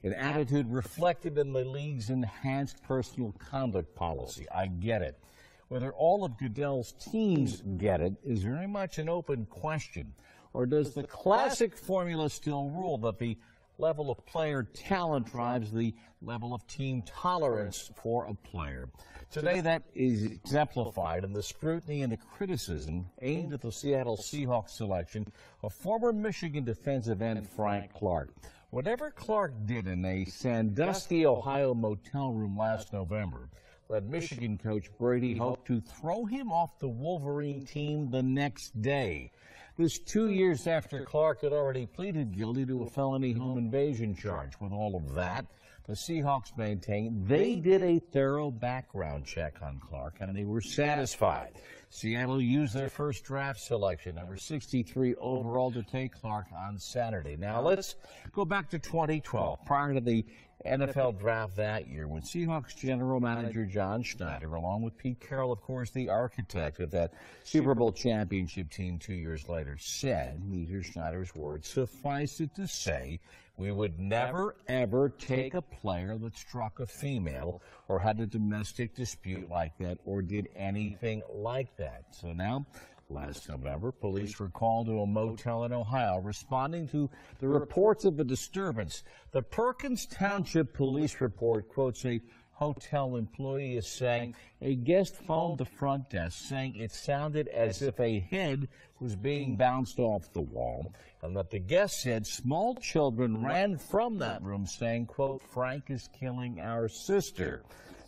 an attitude reflected in the league's enhanced personal conduct policy. I get it. Whether all of Goodell's teams get it is very much an open question. Or does the classic formula still rule that the level of player talent drives the level of team tolerance for a player? Today, that is exemplified in the scrutiny and the criticism aimed at the Seattle Seahawks selection of former Michigan defensive end Frank Clark. Whatever Clark did in a Sandusky, Ohio motel room last November led Michigan coach Brady Hoke to throw him off the Wolverine team the next day. This 2 years after Clark had already pleaded guilty to a felony home invasion charge. With all of that, the Seahawks maintain they did a thorough background check on Clark, and they were satisfied. Seattle used their first draft selection, number 63 overall, to take Clark on Saturday. Now let's go back to 2012, prior to the NFL draft that year, when Seahawks general manager John Schneider, along with Pete Carroll, of course, the architect of that Super Bowl championship team 2 years later, said, these are Schneider's words, "Suffice it to say, we would never, ever take a player that struck a female or had a domestic dispute like that or did anything like that." So now, last November, police were called to a motel in Ohio responding to the reports of a disturbance. The Perkins Township Police report quotes a hotel employee as saying a guest phoned the front desk saying it sounded as if a head was being bounced off the wall, and that the guest said small children ran from that room saying, quote, "Frank is killing our sister."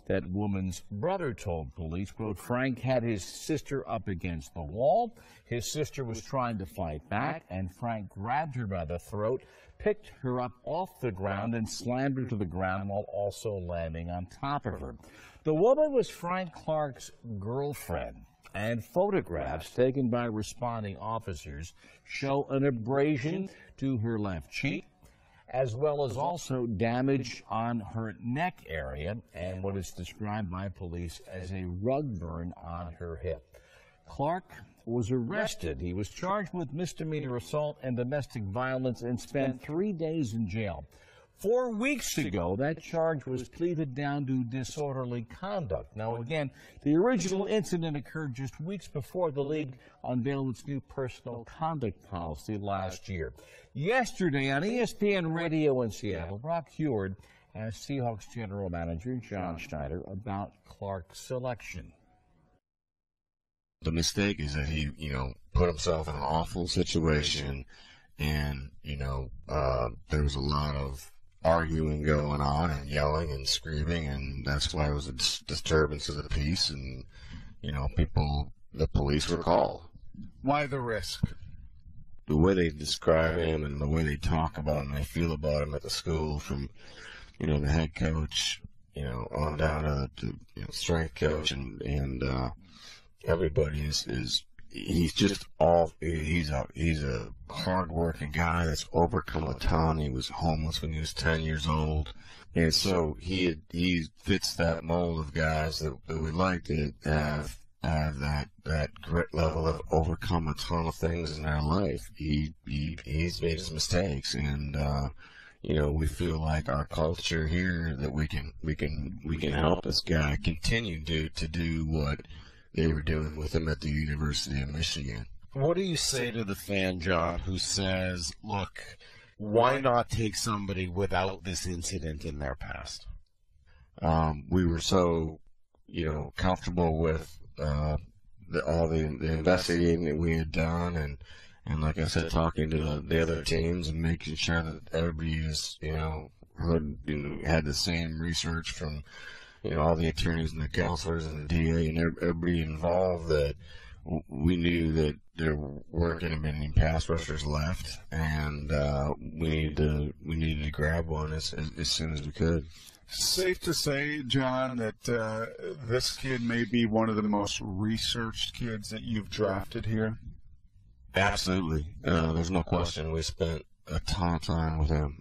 That woman's brother told police, quote, "Frank had his sister up against the wall. His sister was trying to fight back, and Frank grabbed her by the throat, picked her up off the ground, and slammed her to the ground while also landing on top of her." The woman was Frank Clark's girlfriend, and photographs taken by responding officers show an abrasion to her left cheek, as well as also damage on her neck area and what is described by police as a rug burn on her hip. Clark was arrested. He was charged with misdemeanor assault and domestic violence and spent 3 days in jail. 4 weeks ago, that charge was pleaded down to disorderly conduct. Now, again, the original incident occurred just weeks before the league unveiled its new personal conduct policy last year. Yesterday on ESPN Radio in Seattle, Brock Heward asked Seahawks general manager John Schneider about Clark's selection. The mistake is that he, put himself in an awful situation, and, there was a lot of arguing going on and yelling and screaming, and that's why it was a disturbance of the peace, and, the police were called. Why the risk? The way they describe him and the way they talk about him, they feel about him at the school, from, the head coach, on down to strength coach, and everybody he's a hard-working guy that's overcome a ton. He was homeless when he was 10 years old, and so he fits that mold of guys that we like to have that grit level of overcome a ton of things in their life. He's made his mistakes, and we feel like our culture here that we can help this guy continue to do what they were doing with him at the University of Michigan. What do you say to the fan, John, who says, look, why not take somebody without this incident in their past? We were so, comfortable with all the investigating that we had done, and like I said, talking to the other teams and making sure that everybody was, had the same research from all the attorneys and the counselors and the DA and everybody involved, that we knew that there weren't going to be any pass rushers left, and we needed to grab one as soon as we could. Safe to say, John, that this kid may be one of the most researched kids that you've drafted here? Absolutely. There's no question. We spent a ton of time with him.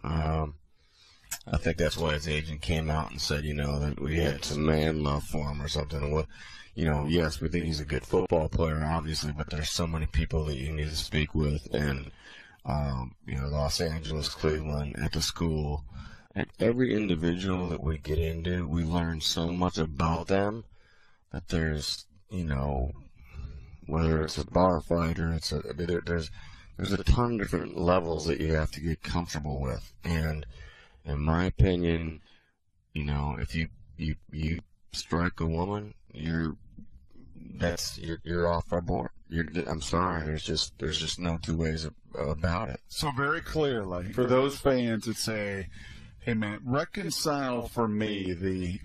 I think that's why his agent came out and said, that we had some man love for him or something. What, yes, we think he's a good football player, obviously, but there's so many people that you need to speak with, and Los Angeles, Cleveland, at the school, And every individual that we get into, we learn so much about them that there's, whether it's a bar fight or there's a ton of different levels that you have to get comfortable with. And in my opinion, if you strike a woman, you're off our board. I'm sorry. There's just no two ways about it. So very clearly, for those fans that say, "Hey man, reconcile for me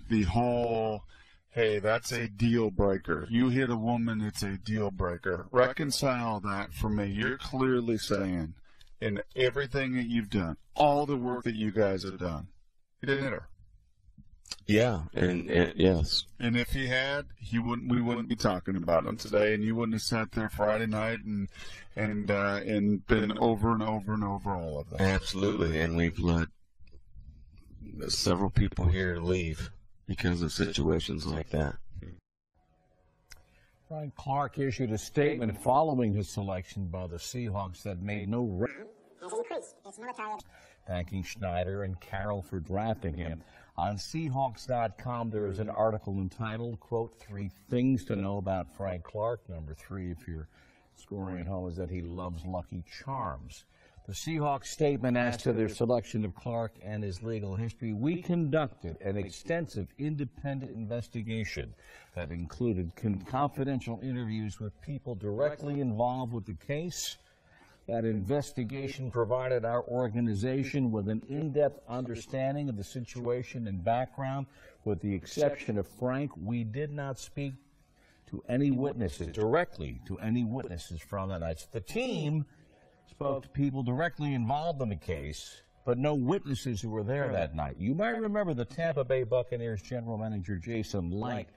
the whole, hey, that's a deal breaker. You hit a woman, it's a deal breaker. Reconcile that for me." You're clearly saying, in everything that you've done, all the work that you guys have done, he didn't hit her. Yeah, and yes. And if he had, we wouldn't be talking about him today, and you wouldn't have sat there Friday night and been over and over and over all of that. Absolutely, and we've let several people here leave because of situations like that. Frank Clark issued a statement following his selection by the Seahawks that made no reference, thanking Schneider and Carroll for drafting him. On Seahawks.com, there is an article entitled, quote, 3 Things to Know About Frank Clark. Number 3, if you're scoring at home, is that he loves Lucky Charms. The Seahawks statement as to their selection of Clark and his legal history: "We conducted an extensive independent investigation that included confidential interviews with people directly involved with the case. That investigation provided our organization with an in-depth understanding of the situation and background. With the exception of Frank, we did not speak to any witnesses, directly to any witnesses from that night." The team spoke to people directly involved in the case, but no witnesses who were there that night. You might remember the Tampa Bay Buccaneers general manager Jason Light,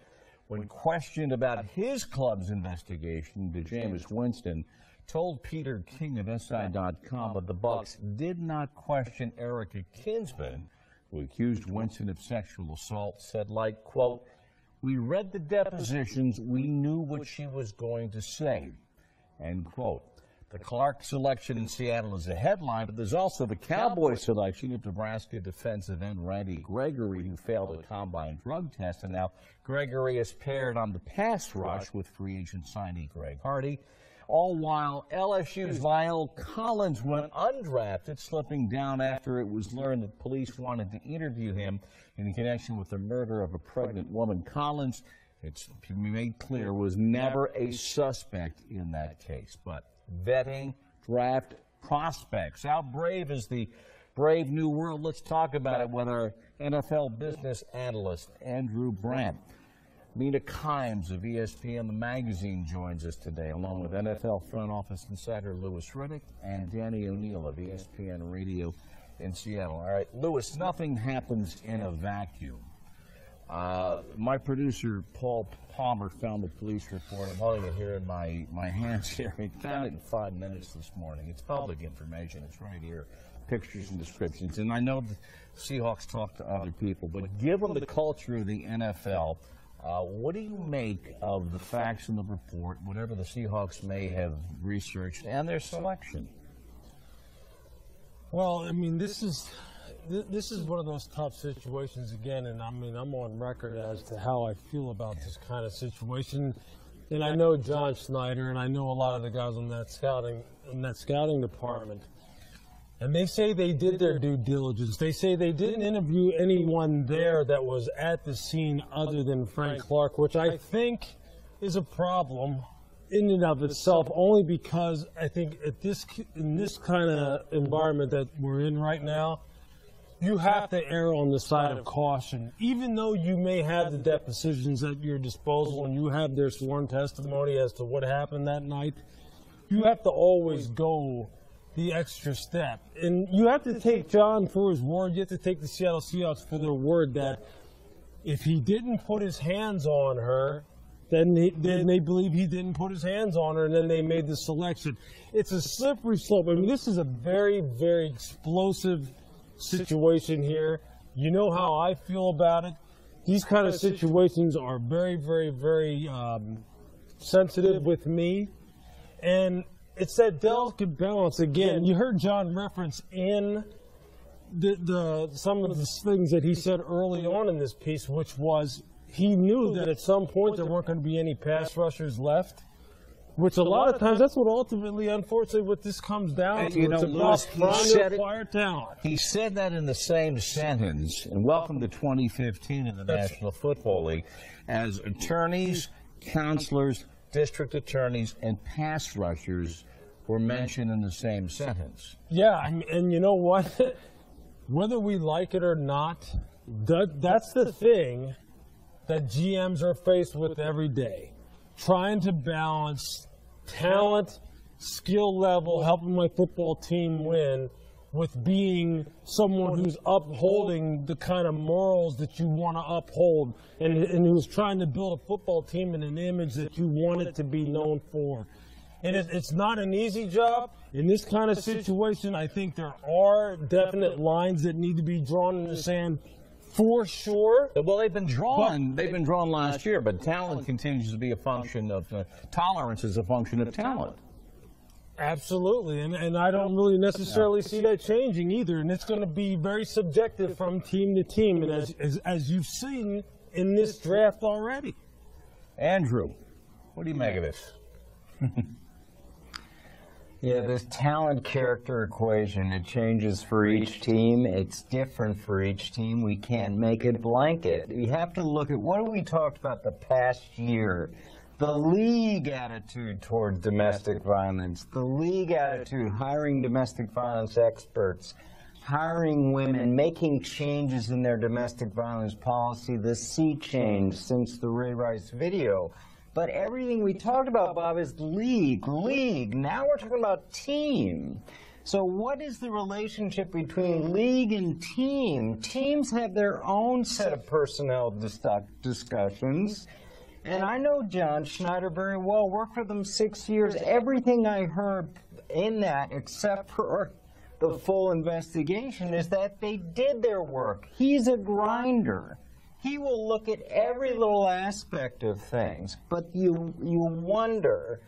when questioned about his club's investigation to Jameis Winston, told Peter King of SI.com that the Bucs did not question Erica Kinsman, who accused Winston of sexual assault. Said Light, quote, "We read the depositions. We knew what she was going to say," end quote. The Clark selection in Seattle is a headline, but there's also the Cowboys selection of Nebraska defensive end Randy Gregory, who failed a combine drug test, and now Gregory is paired on the pass rush with free agent signee Greg Hardy. All while LSU's Lyle Collins went undrafted, slipping down after it was learned that police wanted to interview him in connection with the murder of a pregnant woman. Collins, it's made clear, was never a suspect in that case. But vetting draft prospects, how brave is the brave new world? Let's talk about it with our NFL business analyst, Andrew Brandt. Mina Kimes of ESPN The Magazine joins us today, along with NFL front office insider Louis Riddick and Danny O'Neill of ESPN Radio in Seattle. All right, Louis, nothing happens in a vacuum. My producer, Paul Palmer, found the police report. I'm holding it here in my hands here. He found it in 5 minutes this morning. It's public information. It's right here, pictures and descriptions. And I know the Seahawks talk to other people, but given the culture of the NFL, what do you make of the facts in the report, whatever the Seahawks may have researched, and their selection? Well, I mean, this is one of those tough situations again, and I mean, I'm on record as to how I feel about this kind of situation. And I know John Schneider, and I know a lot of the guys on that scouting department. And they say they did their due diligence. They say they didn't interview anyone there that was at the scene other than Frank Clark, which I think is a problem in and of itself, only because I think in this kind of environment that we're in right now, you have to err on the side of caution. Even though you may have the depositions at your disposal and you have their sworn testimony as to what happened that night, you have to always go the extra step. And you have to take John for his word. You have to take the Seattle Seahawks for their word that if he didn't put his hands on her, then they believe he didn't put his hands on her, and then they made the selection. It's a slippery slope. I mean, this is a very, very explosive situation here. You know how I feel about it. These kind of situations are very, very, very sensitive with me. And it's that delicate balance. Again, you heard John reference in some of the things that he said early on in this piece, which was he knew that at some point there weren't going to be any pass rushers left. Which a lot of times, that's what ultimately, unfortunately, what this comes down to. It's about trying to acquire talent. He said that in the same sentence, and welcome to 2015 in the National Football League, as attorneys, counselors, district attorneys, and pass rushers were mentioned in the same sentence. Yeah, and you know what? Whether we like it or not, that's the thing that GMs are faced with every day. Trying to balance talent, skill level, helping my football team win, with being someone who's upholding the kind of morals that you want to uphold, and who's trying to build a football team in an image that you want it to be known for. And it's not an easy job. In this kind of situation, I think there are definite lines that need to be drawn in the sand. For sure. Well, they've been drawn last year, but talent continues to be a function of tolerance is a function of talent. Absolutely, and I don't really necessarily see that changing either. And it's going to be very subjective from team to team, and as you've seen in this draft already. Andrew, what do you make of this? Yeah, this talent-character equation, it changes for each team. It's different for each team. We can't make it blanket. We have to look at what we talked about the past year. The league attitude toward domestic violence, the league attitude, hiring domestic violence experts, hiring women, making changes in their domestic violence policy, the sea change since the Ray Rice video. But everything we talked about, Bob, is league. Now we're talking about team. So what is the relationship between league and team? Teams have their own set of personnel discussions. And I know John Schneider very well, worked for them 6 years. Everything I heard in that, except for the full investigation, is that they did their work. He's a grinder. He will look at every little aspect of things, but you wonder,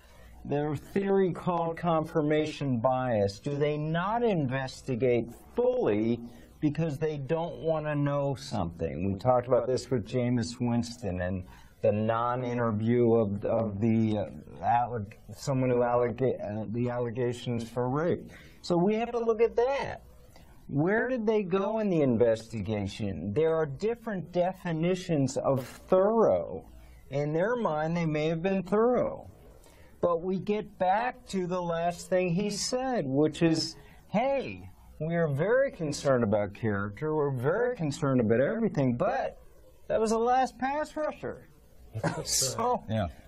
their theory called confirmation bias, do they not investigate fully because they don't want to know something? We talked about this with Jameis Winston and the non-interview of someone who the allegations for rape. So we have to look at that. Where did they go in the investigation? There are different definitions of thorough. In their mind, they may have been thorough. But we get back to the last thing he said, which is, hey, we are very concerned about character. We're very concerned about everything, but that was the last pass rusher. So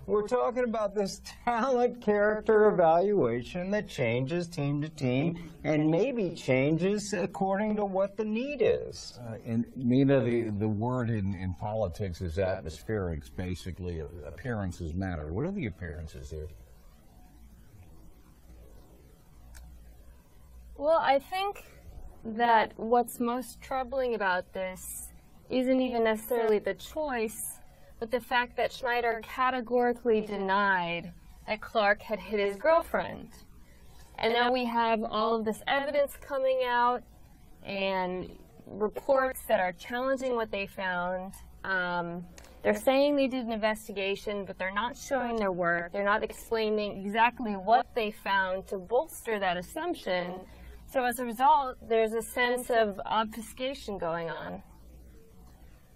we're talking about this talent character evaluation that changes team to team and maybe changes according to what the need is. And Mina, the word in politics is atmospherics. Basically, appearances matter. What are the appearances here? Well, I think that what's most troubling about this isn't even necessarily the choice, but the fact that Schneider categorically denied that Clark had hit his girlfriend. And now we have all of this evidence coming out and reports that are challenging what they found. They're saying they did an investigation, but they're not showing their work. They're not explaining exactly what they found to bolster that assumption. So as a result, there's a sense of obfuscation going on.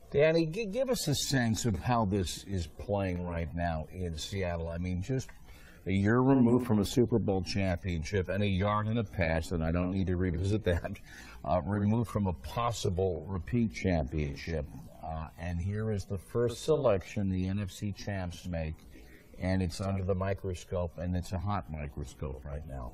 Danny, give us a sense of how this is playing right now in Seattle. I mean, just a year removed from a Super Bowl championship and a yard and a pass, and I don't need to revisit that, removed from a possible repeat championship. And here is the first selection the NFC champs make, and it's under the microscope, and it's a hot microscope right now.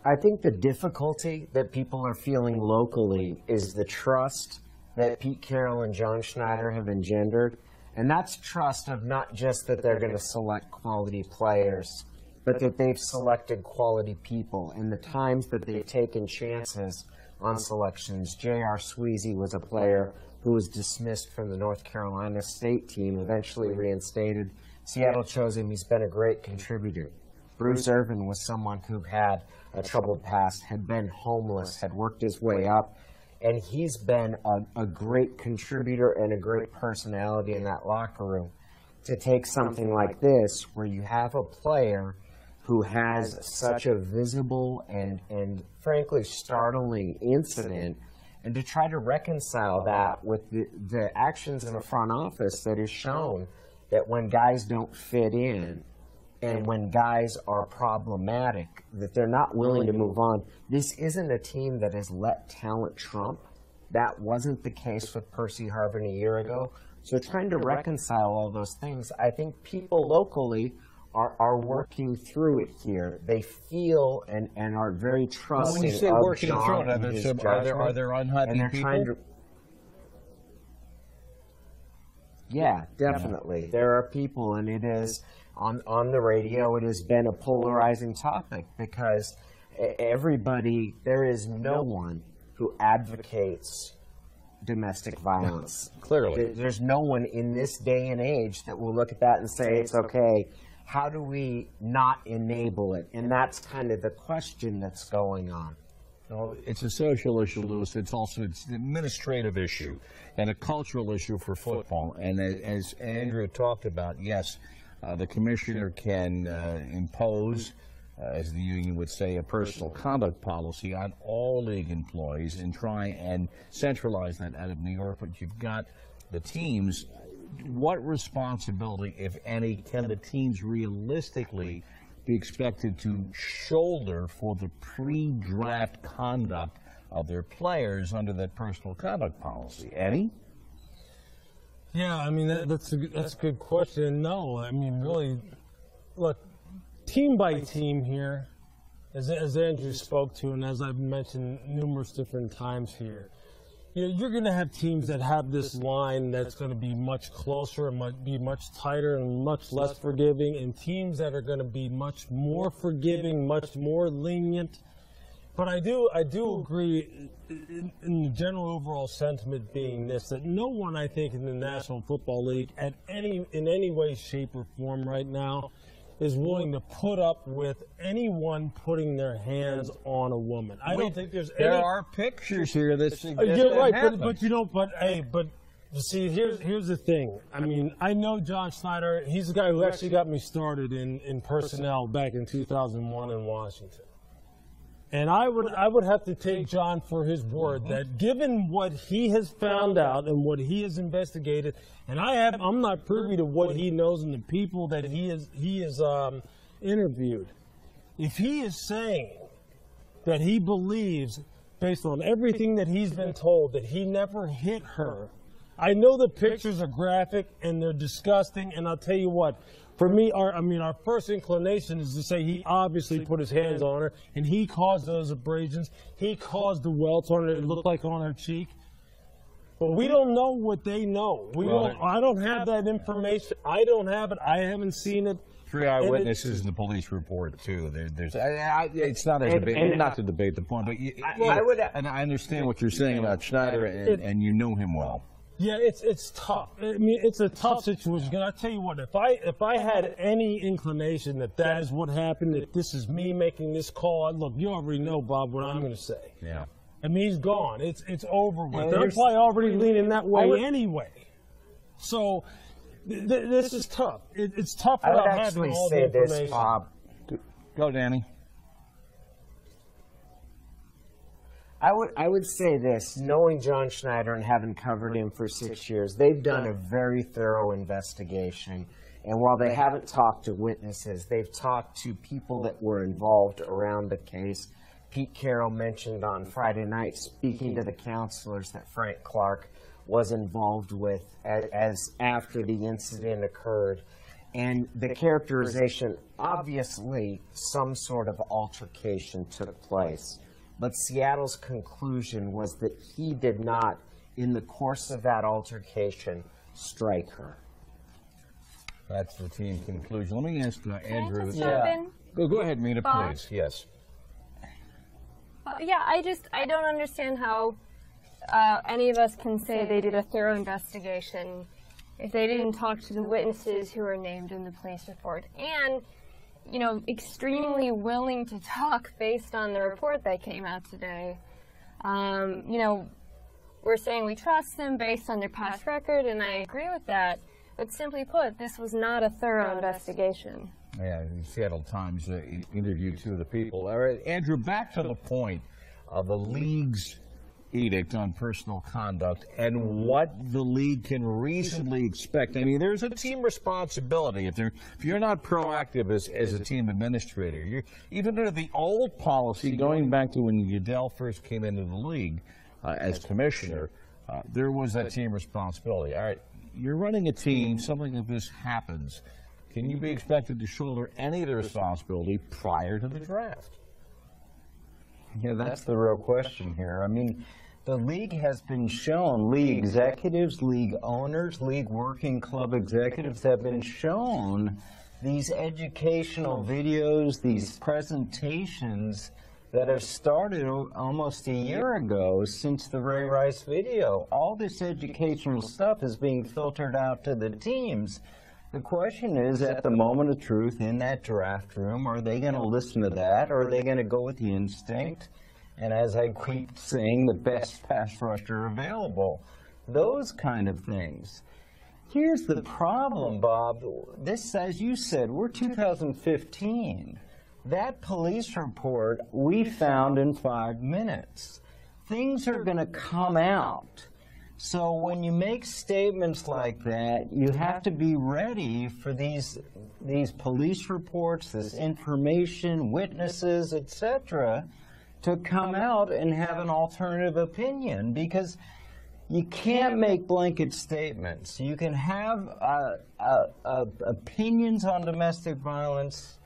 I think the difficulty that people are feeling locally is the trust that Pete Carroll and John Schneider have engendered. And that's trust of not just that they're going to select quality players, but that they've selected quality people. In the times that they've taken chances on selections, J.R. Sweezy was a player who was dismissed from the North Carolina State team, eventually reinstated. Seattle chose him. He's been a great contributor. Bruce Irvin was someone who had a troubled past, had been homeless, had worked his way up, and he's been a great contributor and a great personality in that locker room. To take something like this, where you have a player who has such a visible and frankly startling incident, and to try to reconcile that with the actions in the front office that has shown that when guys don't fit in and when guys are problematic, that they're not willing to move on. This isn't a team that has let talent trump. That wasn't the case with Percy Harvin a year ago. So trying to reconcile all those things, I think people locally are working through it here. They feel and are very trusting when you say of working John through it, and his judgment, are there unhappy and they're people? trying to. Yeah, definitely. There are people, and it is on the radio. It has been a polarizing topic because there is no one who advocates domestic violence. Clearly. There's no one in this day and age that will look at that and say, it's okay. How do we not enable it? And that's kind of the question that's going on. No, it's a social issue, Lewis. It's an administrative issue and a cultural issue for football. And as Andrew talked about, yes, the commissioner can impose, as the union would say, a personal conduct policy on all league employees and try and centralize that out of New York. But you've got the teams. What responsibility, if any, can the teams realistically be expected to shoulder for the pre-draft conduct of their players under that personal conduct policy? Any? Yeah, I mean, that's a good question. No, I mean, really, look, team by team here, as Andrew spoke to, and as I've mentioned numerous different times here, you're going to have teams that have this line that's going to be much closer and be much tighter and much less forgiving, and teams that are going to be much more forgiving, much more lenient. But I do agree in the general overall sentiment being this, that no one, I think, in the National Football League in any way, shape, or form right now is willing to put up with anyone putting their hands on a woman. I don't think there's There are pictures here that suggest you're that right, happens. but you see, here's the thing. I mean, I know John Schneider. He's the guy who actually got me started in personnel back in 2001 in Washington. And I would have to take John for his word that given what he has found out and what he has investigated, and I'm not privy to what he knows and the people that he has interviewed. If he is saying that he believes, based on everything that he's been told, that he never hit her, I know the pictures are graphic and they're disgusting, and I'll tell you what. For me, our first inclination is to say he obviously put his hands on her, and he caused those abrasions. He caused the welts on her, it looked like on her cheek. But we don't know what they know. I don't have that information. I don't have it. I haven't seen it. 3 eyewitnesses in the police report too. It's not a debate, not to debate the point, but and I understand what you're saying about Schneider, and you know him well. Yeah, it's tough. I mean, it's a tough situation. And I tell you what, if I had any inclination that is what happened, that this is me making this call, look, you already know, Bob, what I'm going to say. Yeah. I mean, he's gone. It's over with. They're probably already leaning that way anyway. So this is tough. It's tough without having all the information. This, Bob. Go, Danny. I would say this, knowing John Schneider and having covered him for 6 years, they've done a very thorough investigation. And while they haven't talked to witnesses, they've talked to people that were involved around the case. Pete Carroll mentioned on Friday night, speaking to the counselors that Frank Clark was involved with as after the incident occurred. And the characterization, obviously, some sort of altercation took place. But Seattle's conclusion was that he did not, in the course of that altercation, strike her. That's the team conclusion. Let me ask Andrew. Can I just jump in? Go ahead, Mina, Bob? please. Yes. Yeah, I don't understand how any of us can say they did a thorough investigation if they didn't talk to the witnesses who were named in the police report. And you know, extremely willing to talk based on the report that came out today. You know, we're saying we trust them based on their past record, and I agree with that. But simply put, this was not a thorough investigation. Yeah, the Seattle Times interviewed two of the people. All right, Andrew, back to the point of the league's edict on personal conduct and what the league can reasonably expect. I mean, there's a team responsibility. If you're not proactive as a team administrator, even under the old policy, going back to when Goodell first came into the league as commissioner, there was that team responsibility. All right, you're running a team, something like this happens. Can you be expected to shoulder any of the responsibility prior to the draft? Yeah, that's the real question here. I mean, the league has been shown, league executives, league owners, league working club executives have been shown these educational videos, these presentations that have started almost a year ago since the Ray Rice video. All this educational stuff is being filtered out to the teams. The question is, at the moment of truth in that draft room, are they going to listen to that, or are they going to go with the instinct? And as I keep saying, the best pass rusher available. Those kind of things. Here's the problem, Bob. This, as you said, we're 2015. That police report we found in 5 minutes. Things are going to come out. So when you make statements like that, you have to be ready for these police reports, this information, witnesses, etc., to come out and have an alternative opinion, because you can't make blanket statements. You can have opinions on domestic violence,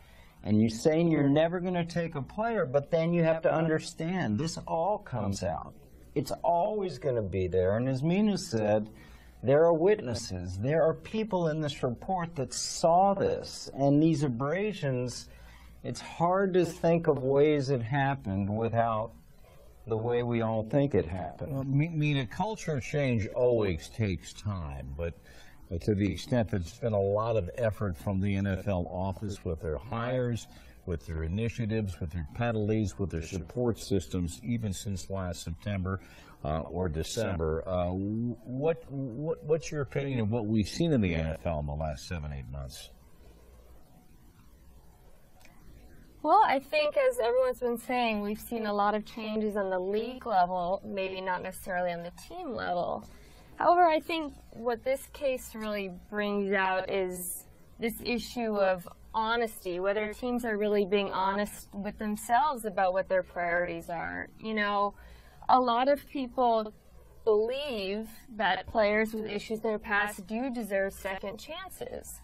and you're saying you're never going to take a player, but then you have to understand this all comes out. It's always going to be there. And as Mina said, there are witnesses. There are people in this report that saw this. And these abrasions, it's hard to think of ways it happened without the way we all think it happened. Well, Mina, culture change always takes time, but to the extent that there's been a lot of effort from the NFL office with their hires, with their initiatives, with their penalties, with their support systems, even since last September or December. What's your opinion of what we've seen in the NFL in the last 7-8 months? Well, I think, as everyone's been saying, we've seen a lot of changes on the league level, maybe not necessarily on the team level. However, I think what this case really brings out is this issue of honesty, whether teams are really being honest with themselves about what their priorities are. You know, a lot of people believe that players with issues in their past do deserve second chances.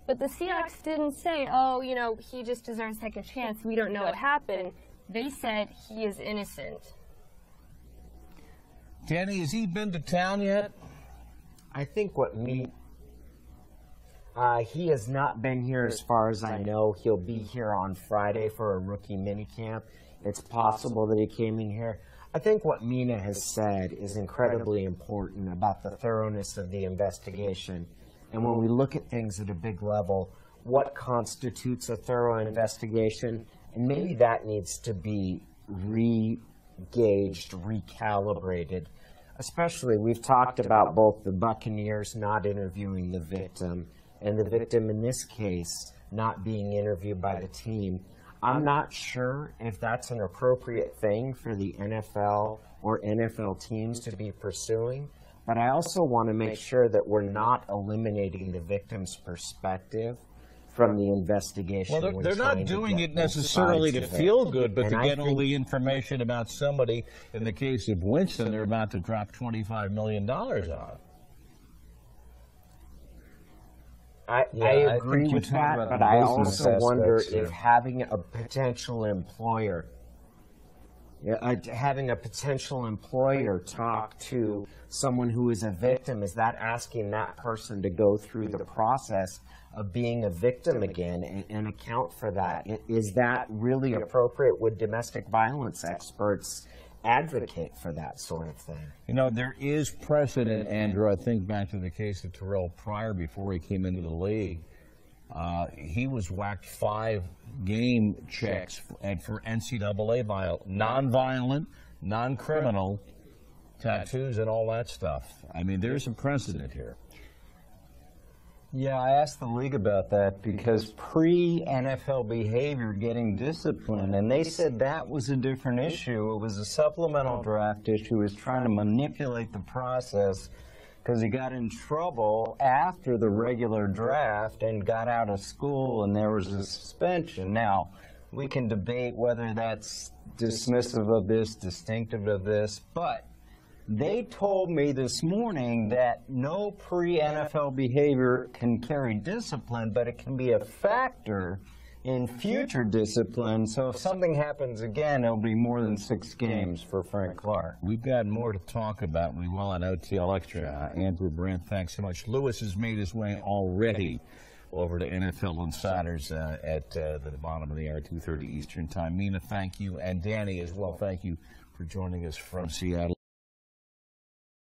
But the Seahawks didn't say, oh, you know, he just deserves a second chance. We don't know what happened. They said he is innocent. Danny, has he been to town yet? I think he has not been here as far as I know. He'll be here on Friday for a rookie minicamp. It's possible that he came in here. I think what Mina has said is incredibly important about the thoroughness of the investigation. And when we look at things at a big level, what constitutes a thorough investigation? And maybe that needs to be re-gauged, recalibrated. Especially, we've talked about both the Buccaneers not interviewing the victim and the victim in this case not being interviewed by the team. I'm not sure if that's an appropriate thing for the NFL or NFL teams to be pursuing, but I also want to make sure that we're not eliminating the victim's perspective from the investigation. Well, they're not doing it necessarily to feel good, but to get all the information about somebody. In the case of Winston, they're about to drop $25 million on. I agree with that, but I also wonder if having a potential employer talk to someone who is a victim, is that asking that person to go through the process of being a victim again and account for that? Is that really appropriate? Would domestic violence experts advocate for that sort of thing? You know, there is precedent, Andrew. I think back to the case of Terrell Pryor before he came into the league. He was whacked 5 game checks for NCAA non-violent, non-criminal tattoos and all that stuff. I mean, there's a precedent here. Yeah, I asked the league about that because pre-NFL behavior getting disciplined, and they said that was a different issue. It was a supplemental draft issue. It was trying to manipulate the process because he got in trouble after the regular draft and got out of school, and there was a suspension. Now, we can debate whether that's dismissive of this, distinctive of this, but they told me this morning that no pre-NFL behavior can carry discipline, but it can be a factor in future discipline. So if something happens again, it'll be more than 6 games for Frank Clark. We've got more to talk about. We will on OTL Extra. Andrew Brandt, thanks so much. Lewis has made his way already over to NFL Insiders at the bottom of the hour, 2:30 Eastern Time. Mina, thank you. And Danny as well, thank you for joining us from Seattle.